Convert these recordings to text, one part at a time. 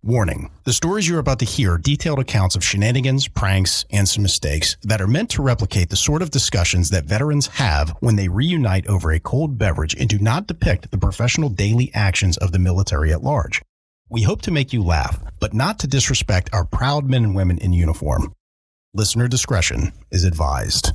Warning, the stories you're about to hear are detailed accounts of shenanigans, pranks, and some mistakes that are meant to replicate the sort of discussions that veterans have when they reunite over a cold beverage and do not depict the professional daily actions of the military at large. We hope to make you laugh, but not to disrespect our proud men and women in uniform. Listener discretion is advised.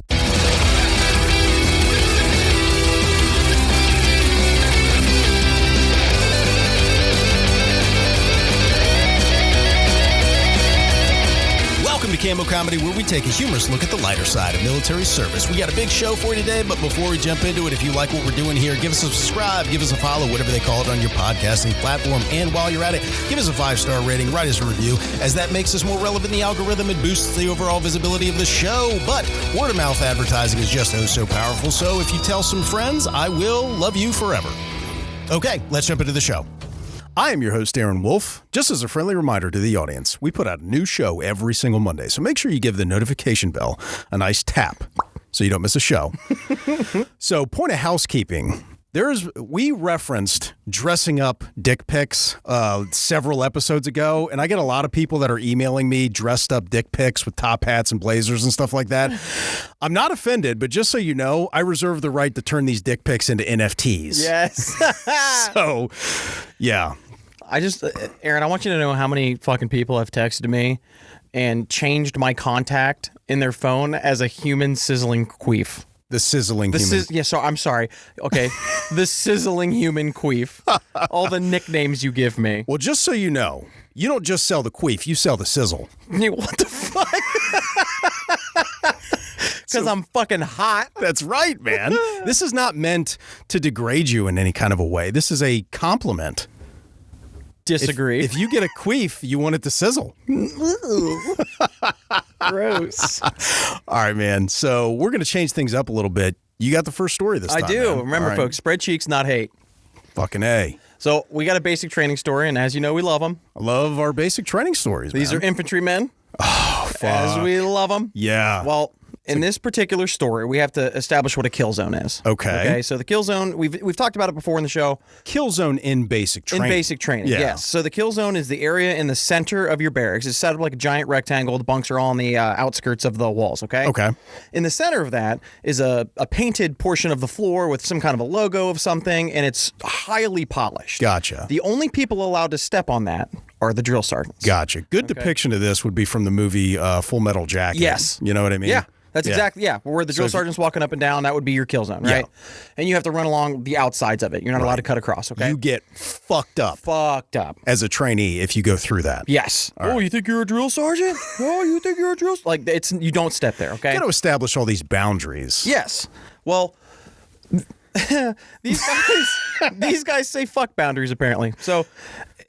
Welcome to Cammo Comedy, where we take a humorous look at the lighter side of military service. We got a big show for you today, but before we jump into it, if you like what we're doing here, give us a subscribe, give us a follow, whatever they call it on your podcasting platform. And while you're at it, give us a 5-star rating, write us a review, as that makes us more relevant in the algorithm and boosts the overall visibility of the show. But word-of-mouth advertising is just so powerful, so if you tell some friends, I will love you forever. Okay, let's jump into the show. I am your host, Aaron Wolf. Just as a friendly reminder to the audience, we put out a new show every single Monday, so make sure you give the notification bell a nice tap so you don't miss a show. So, point of housekeeping. We referenced dressing up dick pics several episodes ago, and I get a lot of people that are emailing me dressed up dick pics with top hats and blazers and stuff like that. I'm not offended, but just so you know, I reserve the right to turn these dick pics into NFTs. Yes. So, yeah. Aaron, I want you to know how many fucking people have texted me and changed my contact in their phone as a human sizzling queef. The sizzling human. So I'm sorry. Okay. The sizzling human queef. All the nicknames you give me. Well, just so you know, you don't just sell the queef, you sell the sizzle. What the fuck? Because I'm fucking hot. That's right, man. This is not meant to degrade you in any kind of a way. This is a compliment. Disagree. If you get a queef, you want it to sizzle. Gross. All right, man. So we're going to change things up a little bit. You got the first story this time. I do. Man. Remember, right. Folks, spread cheeks, not hate. Fucking A. So we got a basic training story, and as you know, we love them. I love our basic training stories, These are infantrymen. Oh, fuck. As we love them. Yeah. Well, in this particular story, we have to establish what a kill zone is. Okay. So the kill zone, we've talked about it before in the show. Kill zone in basic training. In basic training, yeah. Yes. So the kill zone is the area in the center of your barracks. It's set up like a giant rectangle. The bunks are all on the outskirts of the walls, okay? Okay. In the center of that is a painted portion of the floor with some kind of a logo of something, and it's highly polished. Gotcha. The only people allowed to step on that are the drill sergeants. Gotcha. Good depiction of this would be from the movie Full Metal Jacket. Yes. You know what I mean? Yeah. That's exactly, where the drill sergeant's walking up and down, that would be your kill zone, right? Yeah. And you have to run along the outsides of it. You're not allowed to cut across, okay? You get fucked up as a trainee if you go through that. Yes. All right. You think you're a drill sergeant? You think you're a drill sergeant? Like, you don't step there, okay? You got to establish all these boundaries. Yes. Well, these guys say fuck boundaries, apparently. So,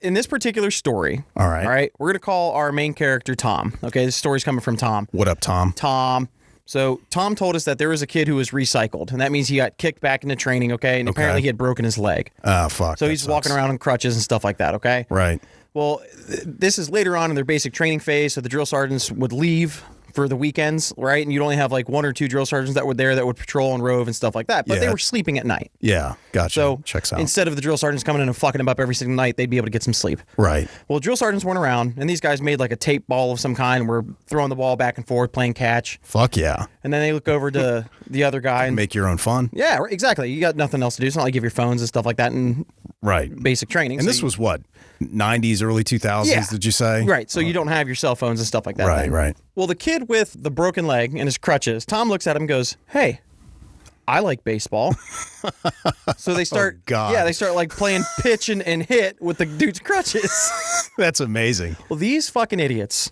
in this particular story, all right, we're going to call our main character Tom. Okay, this story's coming from Tom. What up, Tom? Tom. So Tom told us that there was a kid who was recycled, and that means he got kicked back into training, okay? And apparently he had broken his leg. Oh, fuck. So he's walking around on crutches and stuff like that, okay? Right. Well, this is later on in their basic training phase, so the drill sergeants would leave for the weekends, right? And you'd only have like 1 or 2 drill sergeants that were there that would patrol and rove and stuff like that. But they were sleeping at night. Yeah, gotcha. So checks out. Instead of the drill sergeants coming in and fucking them up every single night, they'd be able to get some sleep. Right. Well, drill sergeants weren't around, and these guys made like a tape ball of some kind and were throwing the ball back and forth, playing catch. Fuck yeah. And then they look over to the other guy and make your own fun. Yeah, exactly. You got nothing else to do. It's not like you have your phones and stuff like that in basic training. And this was what? 90s, early 2000s, did you say? Right. So you don't have your cell phones and stuff like that. Right. Well, the kid with the broken leg and his crutches, Tom looks at him and goes, "Hey, I like baseball." So they start, they start like playing pitch and hit with the dude's crutches. That's amazing. Well, these fucking idiots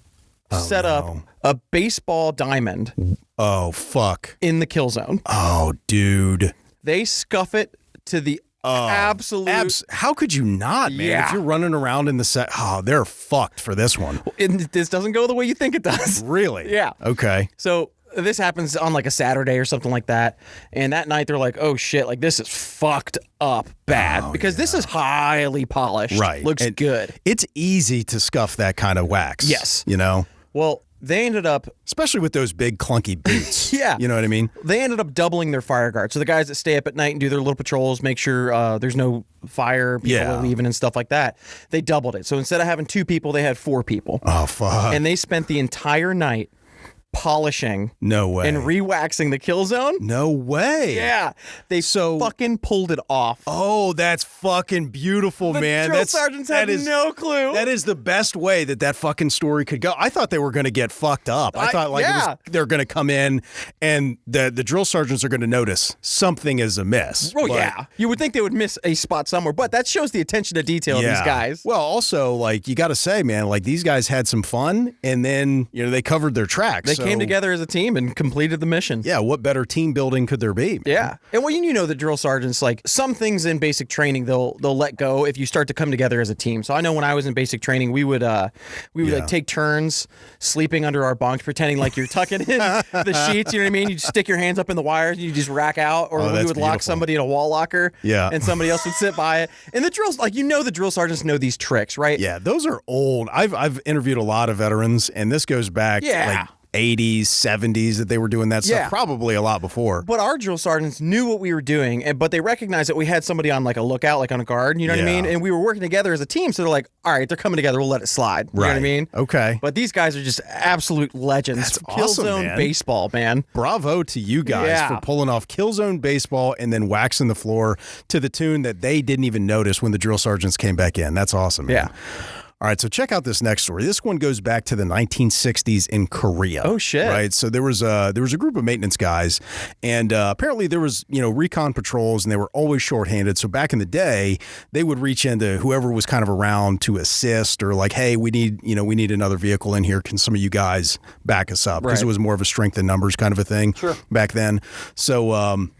set up a baseball diamond. Oh, fuck. In the kill zone. Oh, dude. They scuff it to the absolute. How could you not, man? Yeah. If you're running around in the set, they're fucked for this one. This doesn't go the way you think it does. Really? Yeah. Okay. So this happens on like a Saturday or something like that. And that night they're like, oh shit, like this is fucked up bad because this is highly polished. Right. Looks good. It's easy to scuff that kind of wax. Yes. You know? Well, they ended up, especially with those big clunky boots. Yeah. You know what I mean? They ended up doubling their fire guard. So the guys that stay up at night and do their little patrols, make sure there's no fire, people are leaving and stuff like that. They doubled it. So instead of having 2 people, they had 4 people. Oh, fuck. And they spent the entire night polishing and re-waxing the kill zone. No way. Yeah. They fucking pulled it off. Oh, that's fucking beautiful, man. Drill sergeants had no clue. That is the best way that fucking story could go. I thought they were going to get fucked up. I thought they're going to come in and the drill sergeants are going to notice something is amiss. Oh, yeah. You would think they would miss a spot somewhere, but that shows the attention to detail of these guys. Well, also, like, you got to say, man, like, these guys had some fun and then, they covered their tracks. They came together as a team and completed the mission. Yeah, what better team building could there be? Yeah. And well, you know the drill sergeants, like some things in basic training they'll let go if you start to come together as a team. So I know when I was in basic training, we would like take turns sleeping under our bunks, pretending like you're tucking in the sheets, you know what I mean? You'd stick your hands up in the wires and you just rack out, or we would lock somebody in a wall locker and somebody else would sit by it. And the drills, like, the drill sergeants know these tricks, right? Yeah, those are old. I've interviewed a lot of veterans, and this goes back like 80s, 70s that they were doing that stuff, probably a lot before. But our drill sergeants knew what we were doing, but they recognized that we had somebody on like a lookout, like on a guard, you know what I mean? And we were working together as a team, so they're like, all right, they're coming together, we'll let it slide. You know what I mean? Okay. But these guys are just absolute legends. That's awesome, Killzone baseball, man. Bravo to you guys for pulling off Killzone baseball and then waxing the floor to the tune that they didn't even notice when the drill sergeants came back in. That's awesome, man. Yeah. All right, so check out this next story. This one goes back to the 1960s in Korea. Oh shit! Right, so there was a group of maintenance guys, and apparently there was recon patrols, and they were always shorthanded. So back in the day, they would reach into whoever was kind of around to assist, or like, hey, we need another vehicle in here. Can some of you guys back us up? Because it was more of a strength in numbers kind of a thing back then. So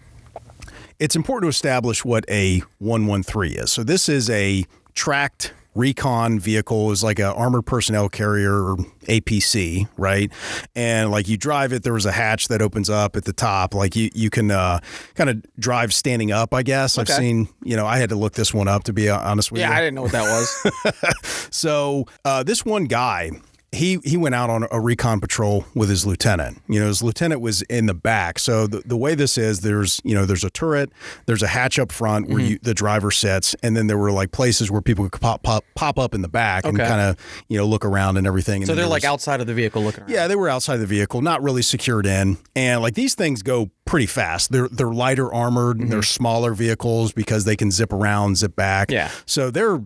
it's important to establish what a 113 is. So this is a tracked recon vehicle, is like a armored personnel carrier, or APC, right? And like you drive it, there was a hatch that opens up at the top. Like you can kind of drive standing up, I guess. I've seen, I had to look this one up, to be honest with you. Yeah, I didn't know what that was. So this one guy, he went out on a recon patrol with his lieutenant. His lieutenant was in the back. So the way this is, there's a turret, there's a hatch up front where the driver sits, and then there were like places where people could pop up in the back and kind of look around and everything. So they're like outside of the vehicle looking around. Yeah, they were outside the vehicle, not really secured in, and like these things go pretty fast. They're lighter armored, they're smaller vehicles because they can zip around, zip back. Yeah. So they're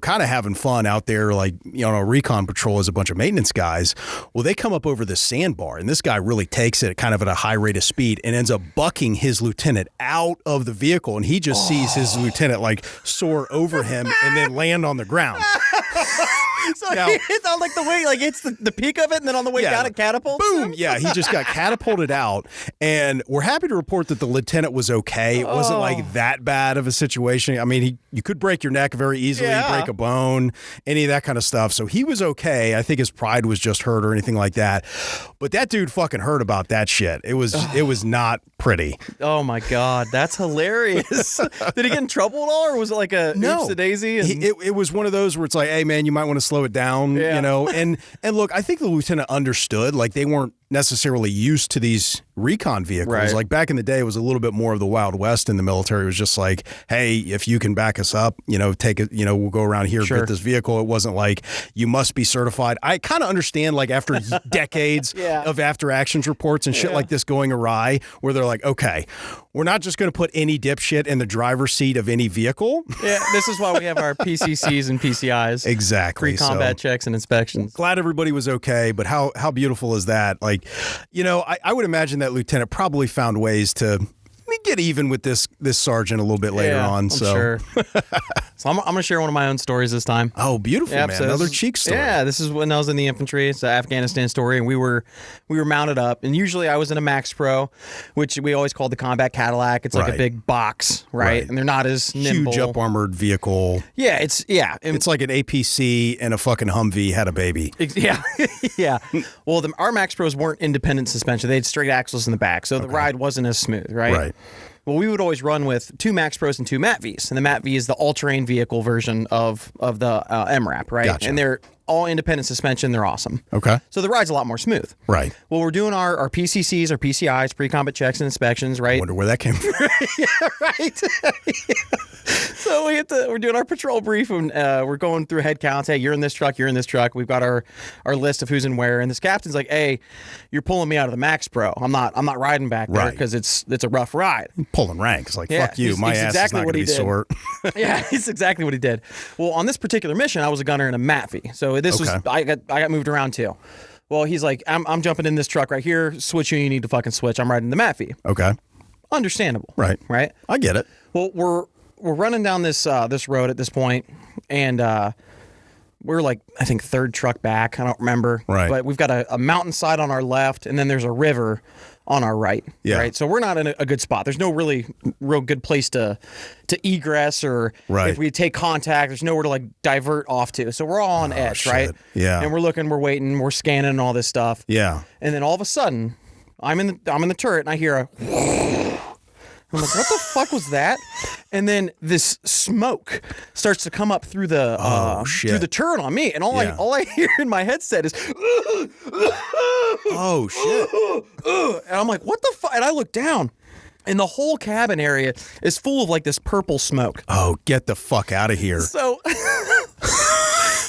kind of having fun out there, like, on a recon patrol as a bunch of maintenance guys. Well, they come up over the sandbar, and this guy really takes it kind of at a high rate of speed and ends up bucking his lieutenant out of the vehicle, and he just sees his lieutenant like soar over him and then land on the ground. So it's on like the way, like it's the peak of it, and then on the way down it catapults. Boom! Yeah, he just got catapulted out, and we're happy to report that the lieutenant was okay. It wasn't like that bad of a situation. I mean, you could break your neck very easily, break a bone, any of that kind of stuff. So he was okay. I think his pride was just hurt or anything like that. But that dude fucking heard about that shit. It was not pretty. Oh my God, that's hilarious. Did he get in trouble at all, or was it like a oops a daisy? And... It was one of those where it's like, hey man, you might want to slow it down, and look, I think the lieutenant understood, like they weren't necessarily used to these recon vehicles. Right. Like back in the day, it was a little bit more of the Wild West in the military. It was just like, hey, if you can back us up, take it, we'll go around here, get this vehicle. It wasn't like you must be certified. I kind of understand, like after decades of after actions reports and shit like this going awry, where they're like, okay, we're not just going to put any dipshit in the driver's seat of any vehicle. Yeah, this is why we have our PCCs and PCIs. Exactly. Pre-combat checks and inspections. Glad everybody was okay, but how beautiful is that? Like, I would imagine that lieutenant probably found ways to get even with this sergeant a little bit later on. I'm sure. So I'm going to share one of my own stories this time. Oh, beautiful, man. So another cheek story. Yeah, this is when I was in the infantry. It's an Afghanistan story, and we were mounted up. And usually I was in a Max Pro, which we always called the combat Cadillac. It's like a big box, right? And they're not as nimble. Huge up-armored vehicle. Yeah, it's like an APC and a fucking Humvee had a baby. Yeah, yeah. Well, our Max Pros weren't independent suspension. They had straight axles in the back, so the ride wasn't as smooth, right? Right. Well, we would always run with 2 Max Pros and 2 Mat Vs. And the Mat V is the all-terrain vehicle version of the MRAP, right? Gotcha. And they're all independent suspension. They're awesome. Okay. So the ride's a lot more smooth. Right. Well, we're doing our PCCs, our PCIs, pre-combat checks and inspections, right? I wonder where that came from. Yeah, right. So we're doing our patrol brief, and we're going through head counts. Hey, you're in this truck. You're in this truck. We've got our list of who's in where. And this captain's like, hey, you're pulling me out of the Max Pro. I'm not riding back there because it's a rough ride. Pulling ranks. Like, fuck you. My ass is not going to be sore. Yeah, it's exactly what he did. Well, on this particular mission, I was a gunner in a MATV. So this was I got moved around too. Well, he's like, I'm jumping in this truck right here. Switch you need to fucking switch. I'm riding the MATV. Okay. Understandable. Right. I get it. Well, we're running down this road at this point, and we're like, I think third truck back. I don't remember. Right. But we've got a mountainside on our left, and then there's a river on our right. Yeah. Right. So we're not in a good spot. There's no real good place to egress, or if we take contact, there's nowhere to like divert off to. So we're all on edge, shit. right? Yeah. And we're looking, we're waiting, we're scanning and all this stuff. Yeah. And then all of a sudden, I'm in the turret, and I hear a. I'm like, what the fuck was that? And then this smoke starts to come up through the through the turret on me, and all I hear in my headset is, oh shit! And I'm like, what the fuck? And I look down, and the whole cabin area is full of like this purple smoke. Oh, get the fuck out of here! So.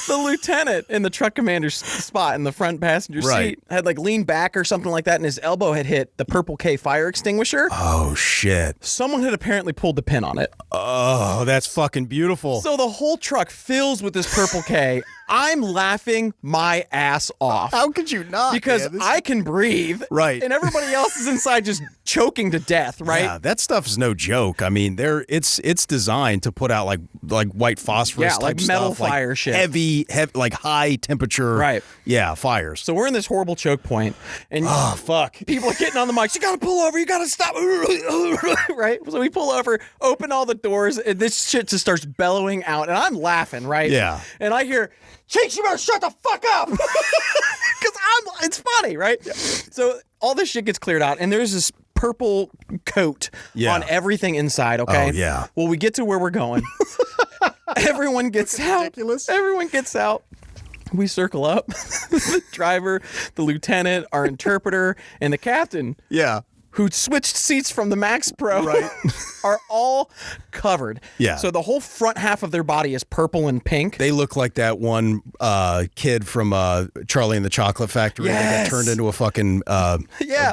The lieutenant in the truck commander's spot in the front passenger seat had like leaned back or something like that, and his elbow had hit the Purple K fire extinguisher. Oh, shit. Someone had apparently pulled the pin on it. Oh, that's fucking beautiful. So the whole truck fills with this Purple K. I'm laughing my ass off. How could you not? Because I can breathe. Right. And everybody else is inside just choking to death, right? Yeah, that stuff is no joke. I mean, it's designed to put out like white phosphorus type like metal stuff, fire like shit. Heavy, like high temperature. Right. Yeah, fires. So we're in this horrible choke point, and fuck. People are getting on the mics. You gotta pull over. You gotta stop. Right. So we pull over, open all the doors, and this shit just starts bellowing out, and I'm laughing, right? Yeah. And I hear, Cheeks, you better shut the fuck up. Because it's funny, right? Yeah. So all this shit gets cleared out, and there's this purple coat on everything inside, okay? Oh, yeah. Well, we get to where we're going. Everyone gets out. Ridiculous. Everyone gets out. We circle up. The driver, the lieutenant, our interpreter, and the captain. Yeah. Who switched seats from the Max Pro, are all covered. Yeah. So the whole front half of their body is purple and pink. They look like that one kid from Charlie and the Chocolate Factory that got turned into a fucking a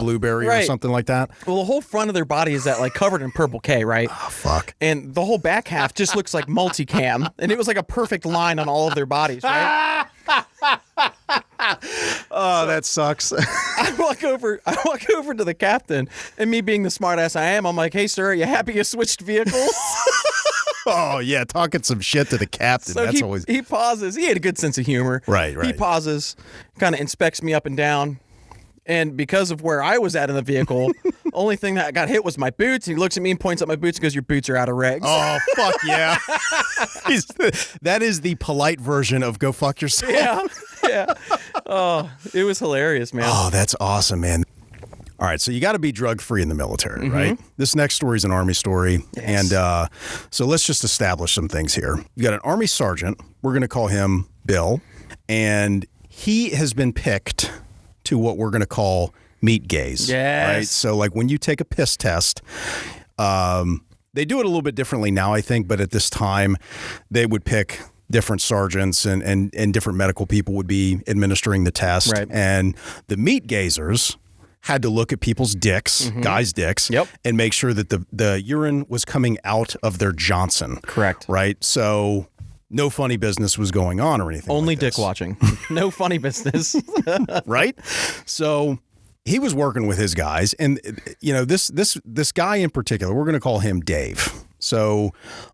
blueberry or something like that. Well, the whole front of their body is that like covered in Purple K, right? Oh, fuck. And the whole back half just looks like multicam, and it was like a perfect line on all of their bodies, right? Oh, that sucks. I walk over to the captain, and me being the smartass I am, I'm like, "Hey, sir, are you happy you switched vehicles?" Oh yeah, talking some shit to the captain. So That's always. He pauses. He had a good sense of humor. Right. He pauses, kind of inspects me up and down, and because of where I was at in the vehicle, only thing that got hit was my boots. He looks at me and points at my boots and goes, "Your boots are out of regs." Oh fuck yeah! That is the polite version of "go fuck yourself." Yeah. Oh, it was hilarious, man. Oh, that's awesome, man. All right, so you got to be drug-free in the military, right? This next story is an Army story, and so let's just establish some things here. You got an Army sergeant. We're going to call him Bill, and he has been picked to what we're going to call meat gaze. Yes. Right? So, like, when you take a piss test, they do it a little bit differently now, I think, but at this time, they would pick different sergeants and different medical people would be administering the test. Right. And the meat gazers had to look at people's dicks, guys' dicks, and make sure that the urine was coming out of their Johnson. Correct. Right? So no funny business was going on or anything. Only like this. dick watching. No funny business. Right? So he was working with his guys, and you know, this guy in particular, we're going to call him Dave. So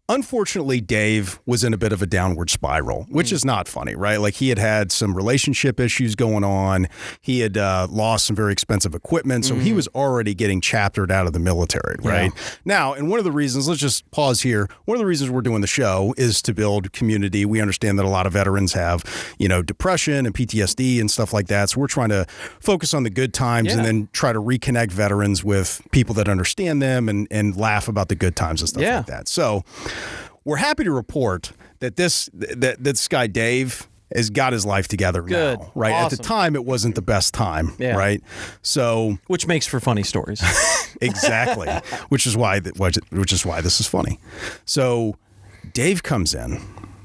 unfortunately, Dave was in a bit of a downward spiral, which is not funny, right? Like he had some relationship issues going on. He had lost some very expensive equipment. So he was already getting chaptered out of the military, right? Yeah. Now, and one of the reasons, let's just pause here. One of the reasons we're doing the show is to build community. We understand that a lot of veterans have, you know, depression and PTSD and stuff like that. So we're trying to focus on the good times and then try to reconnect veterans with people that understand them and laugh about the good times and stuff like that. So we're happy to report that this guy Dave has got his life together now, right? Awesome. At the time, it wasn't the best time, right? So, which makes for funny stories. Exactly, which is why this is funny. So, Dave comes in,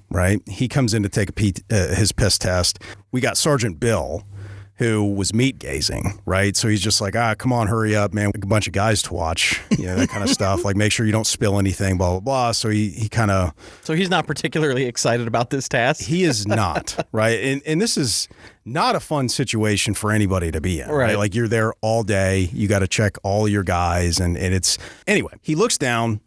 right? He comes in to take his piss test. We got Sergeant Bill, who was meat gazing, right? So he's just like, come on, hurry up, man. A bunch of guys to watch, that kind of stuff. Like, make sure you don't spill anything, blah, blah, blah. So he kind of... So he's not particularly excited about this task? He is not, right? And this is not a fun situation for anybody to be in, right? Like, you're there all day. You got to check all your guys. And it's... Anyway, he looks down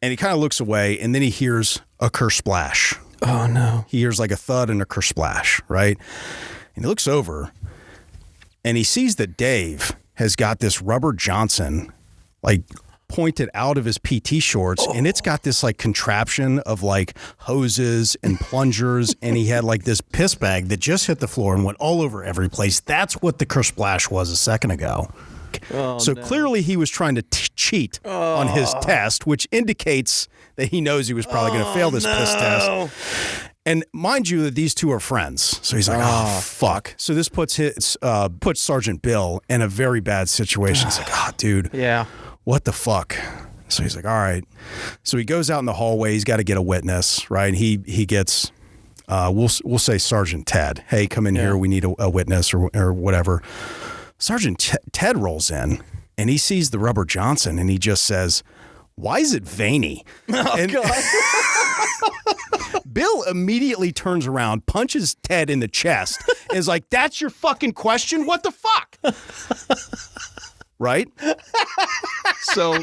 and he kind of looks away, and then he hears a kersplash. Oh, no. He hears like a thud and a kersplash, right? And he looks over and he sees that Dave has got this rubber Johnson like pointed out of his PT shorts, and it's got this like contraption of like hoses and plungers, and he had like this piss bag that just hit the floor and went all over every place. That's what the kersplash was a second ago. So clearly he was trying to cheat on his test, which indicates that he knows he was probably going to fail this piss test. And mind you that these two are friends. So he's like, oh, fuck. So this puts Sergeant Bill in a very bad situation. He's like, dude. Yeah. What the fuck? So he's like, all right. So he goes out in the hallway. He's got to get a witness, right? He gets, we'll say Sergeant Ted. Hey, come in here. We need a witness or whatever. Sergeant Ted rolls in and he sees the rubber Johnson and he just says, why is it veiny? Oh, God. Bill immediately turns around, punches Ted in the chest, and is like, that's your fucking question? What the fuck? Right? So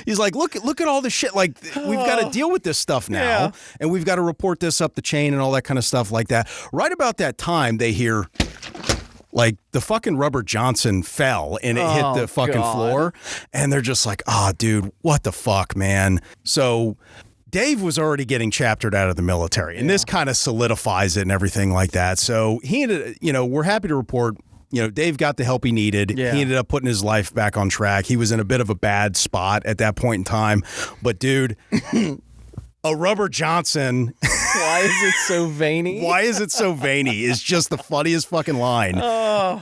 he's like, look at all this shit. Like, we've got to deal with this stuff now, and we've got to report this up the chain and all that kind of stuff like that. Right about that time, they hear... like the fucking rubber Johnson fell and it hit the fucking floor, and they're just like, dude, what the fuck, man? So Dave was already getting chaptered out of the military, and this kind of solidifies it and everything like that. So he ended, we're happy to report, Dave got the help he needed. Yeah. He ended up putting his life back on track. He was in a bit of a bad spot at that point in time, but dude, a rubber Johnson. Why is it so veiny? Why is it so veiny is just the funniest fucking line.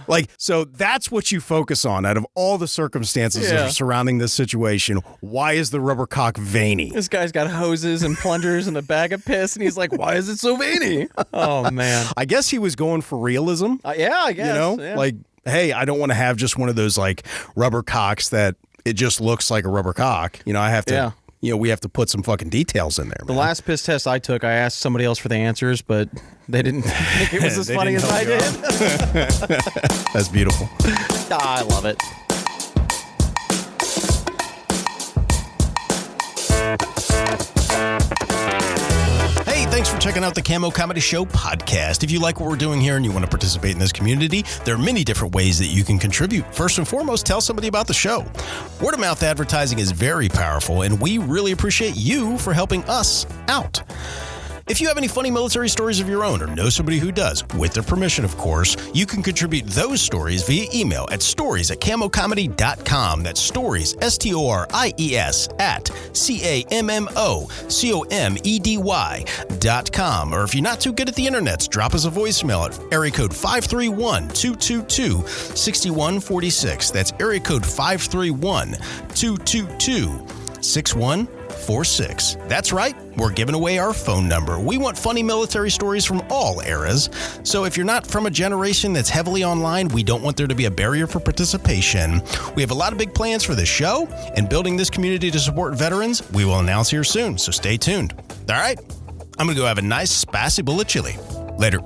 Like, so that's what you focus on out of all the circumstances that are surrounding this situation. Why is the rubber cock veiny? This guy's got hoses and plungers and a bag of piss, and he's like, why is it so veiny? Oh, man. I guess he was going for realism. Yeah, I guess. Like, hey, I don't want to have just one of those like rubber cocks that it just looks like a rubber cock. I have to... we have to put some fucking details in there, man. The last piss test I took, I asked somebody else for the answers, but they didn't think it was as funny as I did. That's beautiful. I love it. Hey, thanks for checking out the Cammo Comedy Show Podcast. If you like what we're doing here and you want to participate in this community, there are many different ways that you can contribute. First and foremost, tell somebody about the show. Word of mouth advertising is very powerful, and we really appreciate you for helping us out. If you have any funny military stories of your own or know somebody who does, with their permission, of course, you can contribute those stories via email at stories@cammocomedy.com. That's stories, STORIES, @CAMMOCOMEDY.com. Or if you're not too good at the internet, drop us a voicemail at area code 531-222-6146. That's area code 531-222-6146. That's right, we're giving away our phone number. We want funny military stories from all eras. So if you're not from a generation that's heavily online, we don't want there to be a barrier for participation. We have a lot of big plans for this show, and building this community to support veterans, we will announce here soon, so stay tuned. All right, I'm going to go have a nice spicy bowl of chili. Later.